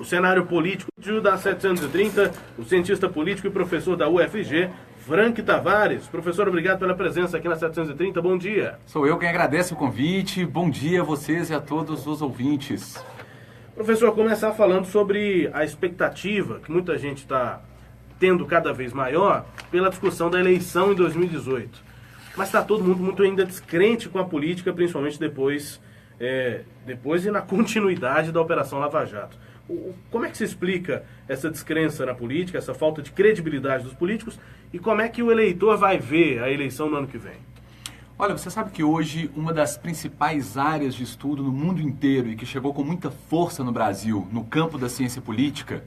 o cenário político da 730, o cientista político e professor da UFG, Frank Tavares. Professor, obrigado pela presença aqui na 730, bom dia. Sou eu quem agradece o convite, bom dia a vocês e a todos os ouvintes. Professor, começar falando sobre a expectativa que muita gente está tendo cada vez maior pela discussão da eleição em 2018. Mas está todo mundo muito ainda descrente com a política, principalmente depois e na continuidade da Operação Lava Jato. Como é que se explica essa descrença na política, essa falta de credibilidade dos políticos, e como é que o eleitor vai ver a eleição no ano que vem? Olha, você sabe que hoje uma das principais áreas de estudo no mundo inteiro e que chegou com muita força no Brasil, no campo da ciência política,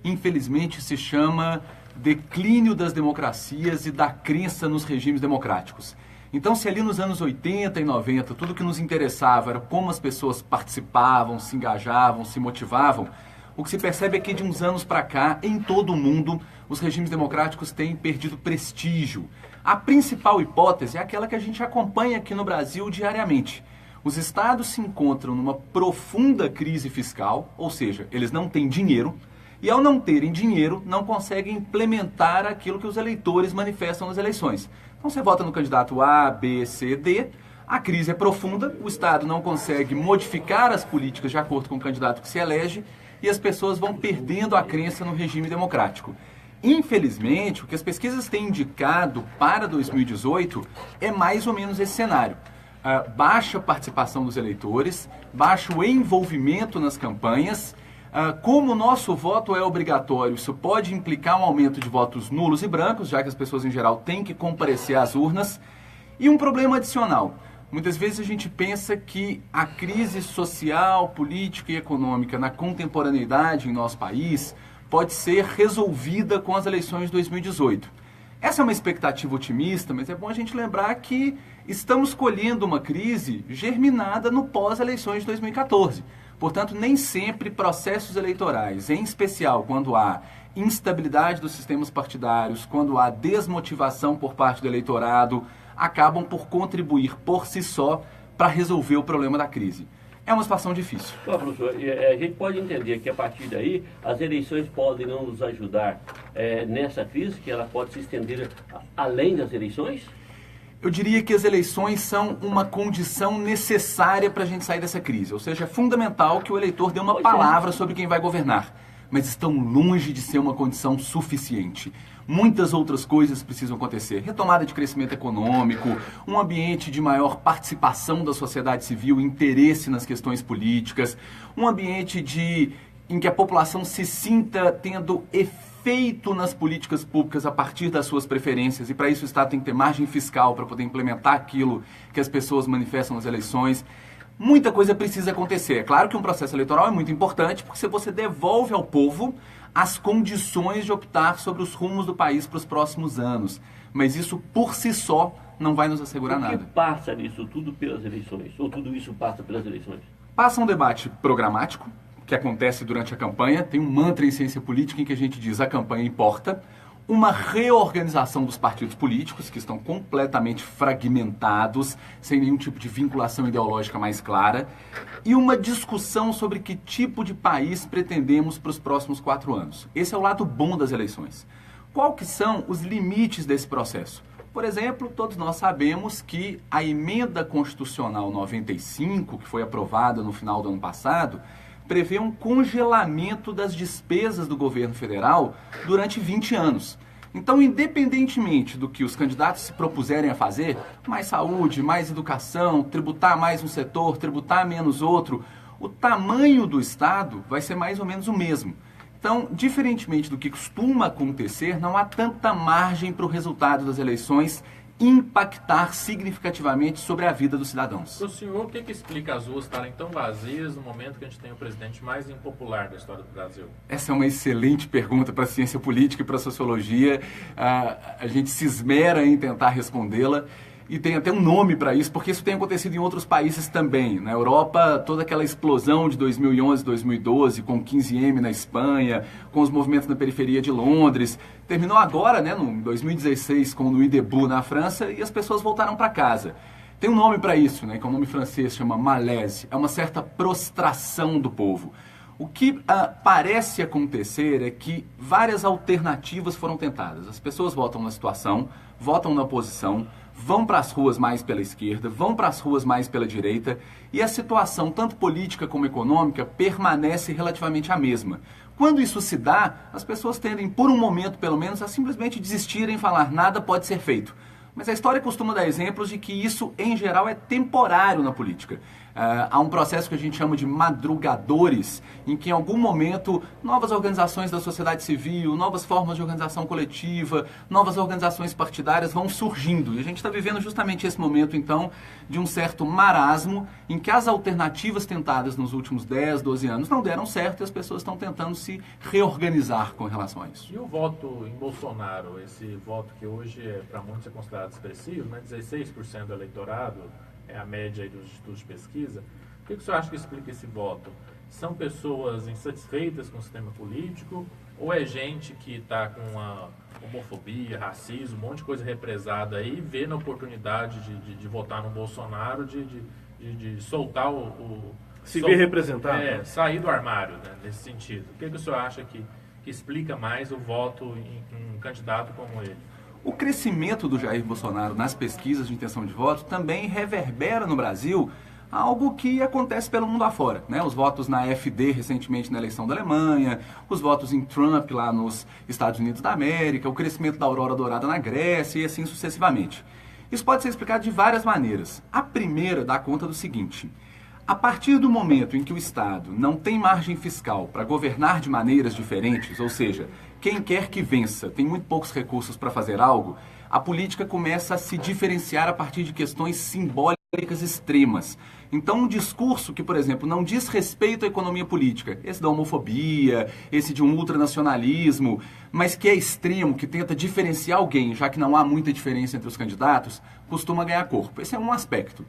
infelizmente se chama declínio das democracias e da crença nos regimes democráticos. Então, se ali nos anos 80 e 90 tudo que nos interessava era como as pessoas participavam, se engajavam, se motivavam, o que se percebe é que de uns anos para cá, em todo o mundo, os regimes democráticos têm perdido prestígio. A principal hipótese é aquela que a gente acompanha aqui no Brasil diariamente. Os estados se encontram numa profunda crise fiscal, ou seja, eles não têm dinheiro, e ao não terem dinheiro, não conseguem implementar aquilo que os eleitores manifestam nas eleições. Então você vota no candidato A, B, C, D, a crise é profunda, o Estado não consegue modificar as políticas de acordo com o candidato que se elege e as pessoas vão perdendo a crença no regime democrático. Infelizmente, o que as pesquisas têm indicado para 2018 é mais ou menos esse cenário. Baixa participação dos eleitores, baixo envolvimento nas campanhas. Como o nosso voto é obrigatório, isso pode implicar um aumento de votos nulos e brancos, já que as pessoas em geral têm que comparecer às urnas. E um problema adicional. Muitas vezes a gente pensa que a crise social, política e econômica na contemporaneidade em nosso país pode ser resolvida com as eleições de 2018. Essa é uma expectativa otimista, mas é bom a gente lembrar que estamos colhendo uma crise germinada no pós-eleições de 2014. Portanto, nem sempre processos eleitorais, em especial quando há instabilidade dos sistemas partidários, quando há desmotivação por parte do eleitorado, acabam por contribuir por si só para resolver o problema da crise. É uma situação difícil. Bom, professor, a gente pode entender que a partir daí as eleições podem não nos ajudar nessa crise, que ela pode se estender além das eleições? Eu diria que as eleições são uma condição necessária para a gente sair dessa crise. Ou seja, é fundamental que o eleitor dê uma palavra sobre quem vai governar. Mas estão longe de ser uma condição suficiente. Muitas outras coisas precisam acontecer. Retomada de crescimento econômico, um ambiente de maior participação da sociedade civil, interesse nas questões políticas, um ambiente em que a população se sinta tendo efeito nas políticas públicas a partir das suas preferências, e para isso o Estado tem que ter margem fiscal para poder implementar aquilo que as pessoas manifestam nas eleições. Muita coisa precisa acontecer. É claro que um processo eleitoral é muito importante, porque você devolve ao povo as condições de optar sobre os rumos do país para os próximos anos. Mas isso, por si só, não vai nos assegurar nada. O que passa nisso tudo pelas eleições? Ou tudo isso passa pelas eleições? Passa um debate programático, que acontece durante a campanha. Tem um mantra em ciência política em que a gente diz: a campanha importa. Uma reorganização dos partidos políticos, que estão completamente fragmentados, sem nenhum tipo de vinculação ideológica mais clara, e uma discussão sobre que tipo de país pretendemos para os próximos 4 anos. Esse é o lado bom das eleições. Qual que são os limites desse processo? Por exemplo, todos nós sabemos que a emenda constitucional 95, que foi aprovada no final do ano passado, prevê um congelamento das despesas do governo federal durante 20 anos. Então, independentemente do que os candidatos se propuserem a fazer, mais saúde, mais educação, tributar mais um setor, tributar menos outro, o tamanho do Estado vai ser mais ou menos o mesmo. Então, diferentemente do que costuma acontecer, não há tanta margem para o resultado das eleições impactar significativamente sobre a vida dos cidadãos. Para o senhor, o que explica as ruas estarem tão vazias no momento que a gente tem o presidente mais impopular da história do Brasil? Essa é uma excelente pergunta para a ciência política e para a sociologia. A gente se esmera em tentar respondê-la. E tem até um nome para isso, porque isso tem acontecido em outros países também. Na Europa, toda aquela explosão de 2011, 2012, com o 15M na Espanha, com os movimentos na periferia de Londres. Terminou agora, no 2016, com o Nuit Debout na França, e as pessoas voltaram para casa. Tem um nome para isso, que é um nome francês, chama malaise. É uma certa prostração do povo. O que parece acontecer é que várias alternativas foram tentadas. As pessoas votam na situação, votam na oposição, vão para as ruas mais pela esquerda, vão para as ruas mais pela direita, e a situação, tanto política como econômica, permanece relativamente a mesma. Quando isso se dá, as pessoas tendem, por um momento pelo menos, a simplesmente desistirem e falar nada pode ser feito. Mas a história costuma dar exemplos de que isso, em geral, é temporário na política. Há um processo que a gente chama de madrugadores, em que em algum momento novas organizações da sociedade civil, novas formas de organização coletiva, novas organizações partidárias vão surgindo. E a gente está vivendo justamente esse momento, então, de um certo marasmo, em que as alternativas tentadas nos últimos 10, 12 anos não deram certo e as pessoas estão tentando se reorganizar com relação a isso. E o voto em Bolsonaro, esse voto que hoje para muitos é considerado expressivo, né? 16% do eleitorado, é a média aí dos estudos de pesquisa. O que o senhor acha que explica esse voto? São pessoas insatisfeitas com o sistema político ou é gente que está com uma homofobia, racismo, um monte de coisa represada aí e vê na oportunidade de votar no Bolsonaro, de soltar se ver representado? Sair do armário, né, nesse sentido. O que o senhor acha que explica mais o voto em um candidato como ele? O crescimento do Jair Bolsonaro nas pesquisas de intenção de voto também reverbera no Brasil algo que acontece pelo mundo afora, né? Os votos na AfD recentemente na eleição da Alemanha, os votos em Trump lá nos Estados Unidos da América, o crescimento da Aurora Dourada na Grécia e assim sucessivamente. Isso pode ser explicado de várias maneiras. A primeira dá conta do seguinte: a partir do momento em que o Estado não tem margem fiscal para governar de maneiras diferentes, ou seja, quem quer que vença tem muito poucos recursos para fazer algo, a política começa a se diferenciar a partir de questões simbólicas extremas. Então, um discurso que, por exemplo, não diz respeito à economia política, esse da homofobia, esse de um ultranacionalismo, mas que é extremo, que tenta diferenciar alguém, já que não há muita diferença entre os candidatos, costuma ganhar corpo. Esse é um aspecto.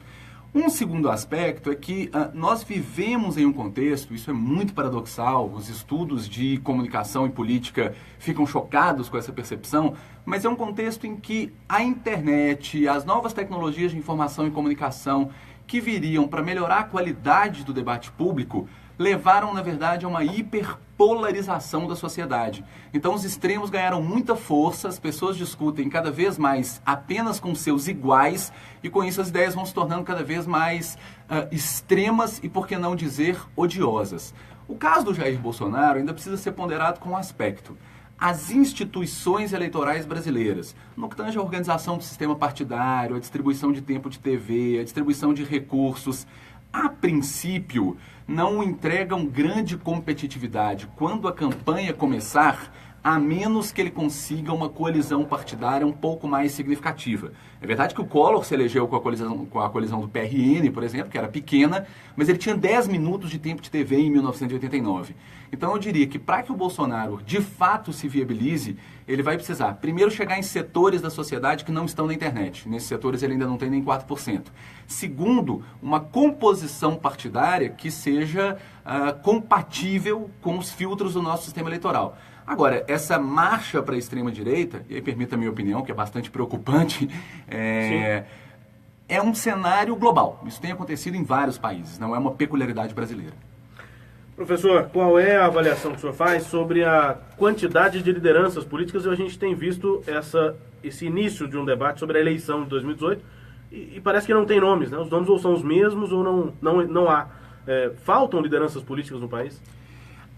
Um segundo aspecto é que nós vivemos em um contexto, isso é muito paradoxal, os estudos de comunicação e política ficam chocados com essa percepção, mas é um contexto em que a internet, as novas tecnologias de informação e comunicação que viriam para melhorar a qualidade do debate público levaram, na verdade, a uma hiperpolarização da sociedade. Então, os extremos ganharam muita força, as pessoas discutem cada vez mais apenas com seus iguais, e com isso as ideias vão se tornando cada vez mais extremas e, por que não dizer, odiosas. O caso do Jair Bolsonaro ainda precisa ser ponderado com um aspecto. As instituições eleitorais brasileiras, no que tange a organização do sistema partidário, a distribuição de tempo de TV, a distribuição de recursos, a princípio, não entregam grande competitividade quando a campanha começar, a menos que ele consiga uma coalizão partidária um pouco mais significativa. É verdade que o Collor se elegeu com a coalizão do PRN, por exemplo, que era pequena, mas ele tinha 10 minutos de tempo de TV em 1989. Então eu diria que para que o Bolsonaro de fato se viabilize, ele vai precisar primeiro chegar em setores da sociedade que não estão na internet. Nesses setores ele ainda não tem nem 4%. Segundo, uma composição partidária que seja compatível com os filtros do nosso sistema eleitoral. Agora, essa marcha para a extrema-direita, e aí permita a minha opinião, que é bastante preocupante, é um cenário global. Isso tem acontecido em vários países, não é uma peculiaridade brasileira. Professor, qual é a avaliação que o senhor faz sobre a quantidade de lideranças políticas? A gente tem visto esse início de um debate sobre a eleição de 2018 e parece que não tem nomes, né? Os nomes ou são os mesmos ou não há. Faltam lideranças políticas no país?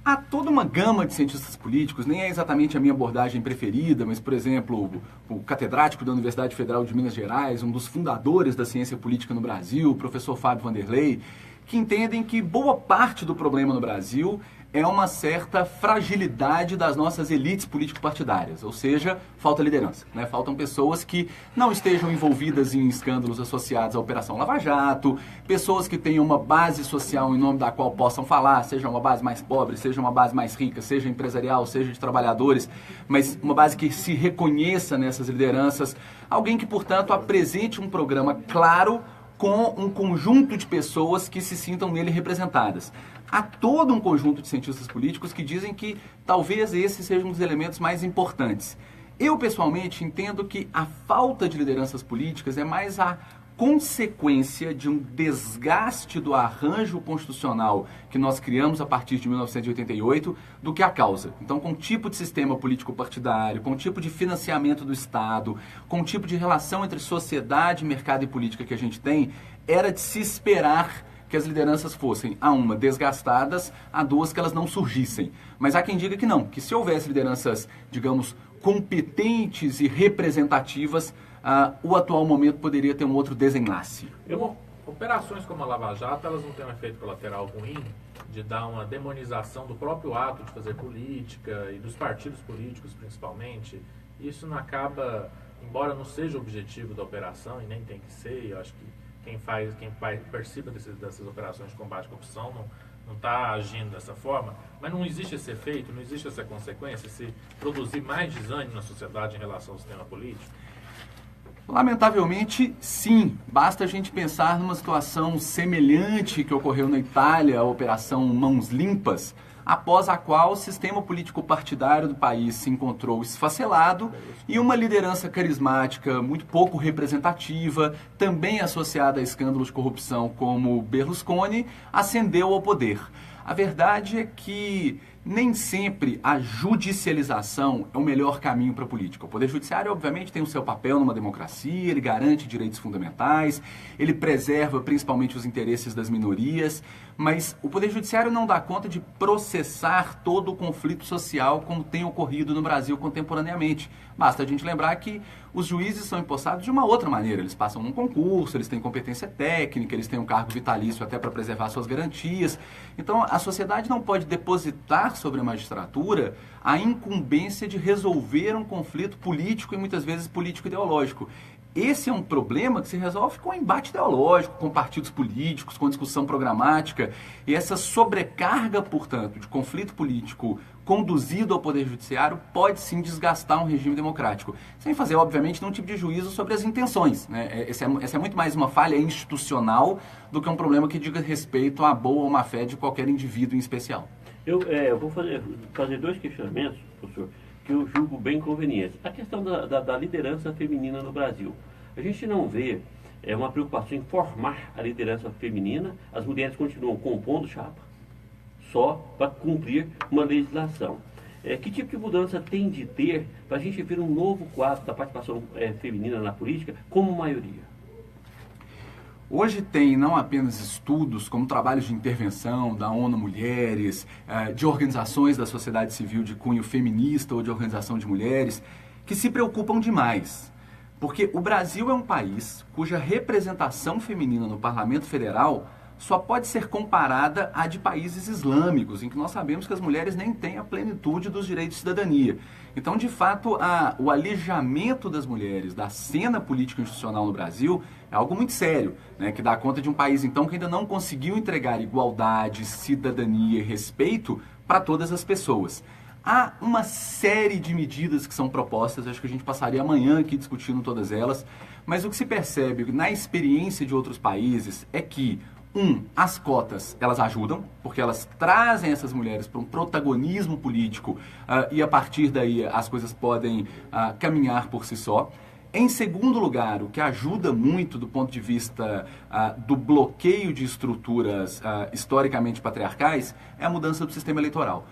Há toda uma gama de cientistas políticos, nem é exatamente a minha abordagem preferida, mas, por exemplo, o catedrático da Universidade Federal de Minas Gerais, um dos fundadores da ciência política no Brasil, o professor Fábio Vanderlei, que entendem que boa parte do problema no Brasil é uma certa fragilidade das nossas elites político-partidárias, ou seja, falta liderança, né? Faltam pessoas que não estejam envolvidas em escândalos associados à Operação Lava Jato, pessoas que tenham uma base social em nome da qual possam falar, seja uma base mais pobre, seja uma base mais rica, seja empresarial, seja de trabalhadores, mas uma base que se reconheça nessas lideranças, alguém que, portanto, apresente um programa claro com um conjunto de pessoas que se sintam nele representadas. Há todo um conjunto de cientistas políticos que dizem que talvez esses sejam um dos elementos mais importantes. Eu, pessoalmente, entendo que a falta de lideranças políticas é mais a consequência de um desgaste do arranjo constitucional que nós criamos a partir de 1988 do que a causa. Então, com o tipo de sistema político-partidário, com o tipo de financiamento do Estado, com o tipo de relação entre sociedade, mercado e política que a gente tem, era de se esperar que as lideranças fossem, a uma, desgastadas, a duas, que elas não surgissem. Mas há quem diga que não, que se houvesse lideranças, digamos, competentes e representativas, o atual momento poderia ter um outro desenlace. Operações como a Lava Jato, elas não têm um efeito colateral ruim de dar uma demonização do próprio ato de fazer política e dos partidos políticos, principalmente. Isso não acaba, embora não seja o objetivo da operação, e nem tem que ser, eu acho que quem participa dessas operações de combate à corrupção não está agindo dessa forma, mas não existe esse efeito, não existe essa consequência, se produzir mais desânimo na sociedade em relação ao sistema político? Lamentavelmente, sim. Basta a gente pensar numa situação semelhante que ocorreu na Itália, a Operação Mãos Limpas, após a qual o sistema político-partidário do país se encontrou esfacelado e uma liderança carismática muito pouco representativa, também associada a escândalos de corrupção como Berlusconi, ascendeu ao poder. A verdade é que nem sempre a judicialização é o melhor caminho para a política. O Poder Judiciário, obviamente, tem o seu papel numa democracia, ele garante direitos fundamentais, ele preserva principalmente os interesses das minorias, mas o Poder Judiciário não dá conta de processar todo o conflito social como tem ocorrido no Brasil contemporaneamente. Basta a gente lembrar que os juízes são empossados de uma outra maneira. Eles passam num concurso, eles têm competência técnica, eles têm um cargo vitalício até para preservar suas garantias. Então, a sociedade não pode depositar sobre a magistratura a incumbência de resolver um conflito político e muitas vezes político-ideológico. Esse é um problema que se resolve com embate ideológico, com partidos políticos, com discussão programática. E essa sobrecarga, portanto, de conflito político conduzido ao Poder Judiciário pode sim desgastar um regime democrático. Sem fazer, obviamente, nenhum tipo de juízo sobre as intenções, né? Essa é muito mais uma falha institucional do que um problema que diga respeito à boa ou má fé de qualquer indivíduo em especial. Eu vou fazer dois questionamentos, professor, que eu julgo bem convenientes. A questão da liderança feminina no Brasil. A gente não vê uma preocupação em formar a liderança feminina, as mulheres continuam compondo chapa, só para cumprir uma legislação. Que tipo de mudança tem de ter para a gente ver um novo quadro da participação feminina na política como maioria? Hoje tem não apenas estudos como trabalhos de intervenção da ONU Mulheres, de organizações da sociedade civil de cunho feminista ou de organização de mulheres, que se preocupam demais. Porque o Brasil é um país cuja representação feminina no Parlamento Federal só pode ser comparada à de países islâmicos, em que nós sabemos que as mulheres nem têm a plenitude dos direitos de cidadania. Então, de fato, o alijamento das mulheres da cena política institucional no Brasil é algo muito sério, né, que dá conta de um país, então, que ainda não conseguiu entregar igualdade, cidadania e respeito para todas as pessoas. Há uma série de medidas que são propostas, acho que a gente passaria amanhã aqui discutindo todas elas, mas o que se percebe na experiência de outros países é que as cotas, elas ajudam, porque elas trazem essas mulheres para um protagonismo político e a partir daí as coisas podem caminhar por si só. Em segundo lugar, o que ajuda muito do ponto de vista do bloqueio de estruturas historicamente patriarcais é a mudança do sistema eleitoral.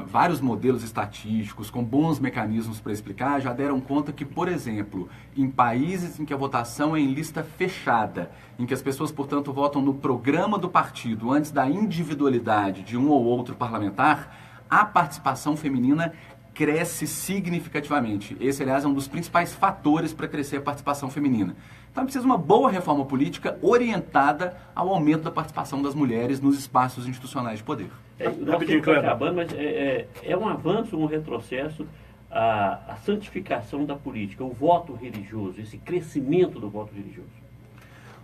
Vários modelos estatísticos com bons mecanismos para explicar já deram conta que, por exemplo, em países em que a votação é em lista fechada, em que as pessoas, portanto, votam no programa do partido antes da individualidade de um ou outro parlamentar, a participação feminina cresce significativamente. Esse, aliás, é um dos principais fatores para crescer a participação feminina. Então, precisa de uma boa reforma política orientada ao aumento da participação das mulheres nos espaços institucionais de poder. Nós estamos acabando, mas é um avanço, um retrocesso, a santificação da política, o voto religioso, esse crescimento do voto religioso.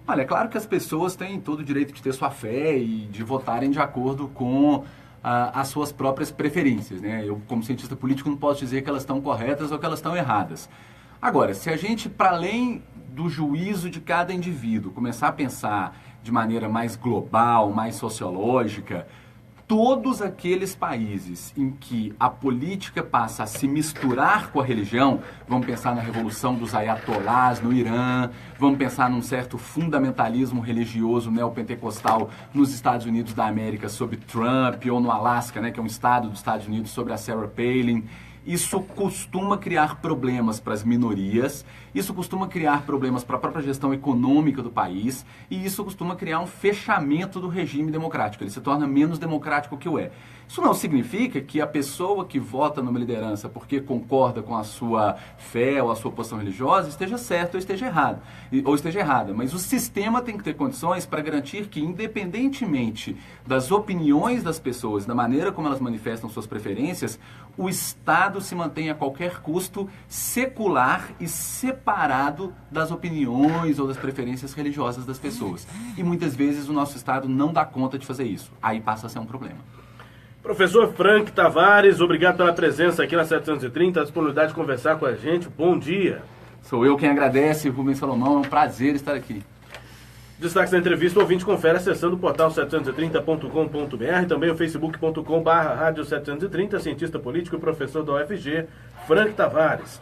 Olha, é claro que as pessoas têm todo o direito de ter sua fé e de votarem de acordo com as suas próprias preferências, né? Eu, como cientista político, não posso dizer que elas estão corretas ou que elas estão erradas. Agora, se a gente, para além do juízo de cada indivíduo, começar a pensar de maneira mais global, mais sociológica, todos aqueles países em que a política passa a se misturar com a religião, vamos pensar na revolução dos ayatolás no Irã, vamos pensar num certo fundamentalismo religioso neopentecostal nos Estados Unidos da América sob Trump, ou no Alasca, né, que é um estado dos Estados Unidos, sobre a Sarah Palin. Isso costuma criar problemas para as minorias, isso costuma criar problemas para a própria gestão econômica do país, e isso costuma criar um fechamento do regime democrático. Ele se torna menos democrático que o é. Isso não significa que a pessoa que vota numa liderança porque concorda com a sua fé ou a sua posição religiosa esteja certa ou esteja errada. Mas o sistema tem que ter condições para garantir que, independentemente das opiniões das pessoas, da maneira como elas manifestam suas preferências, o Estado se mantenha a qualquer custo secular e separado das opiniões ou das preferências religiosas das pessoas. E muitas vezes o nosso Estado não dá conta de fazer isso. Aí passa a ser um problema. Professor Frank Tavares, obrigado pela presença aqui na 730, a disponibilidade de conversar com a gente. Bom dia. Sou eu quem agradece, Rubens Salomão, é um prazer estar aqui. Destaques da entrevista, o ouvinte confere acessando o portal 730.com.br, também o facebook.com/rádio 730, cientista político e professor da UFG, Frank Tavares.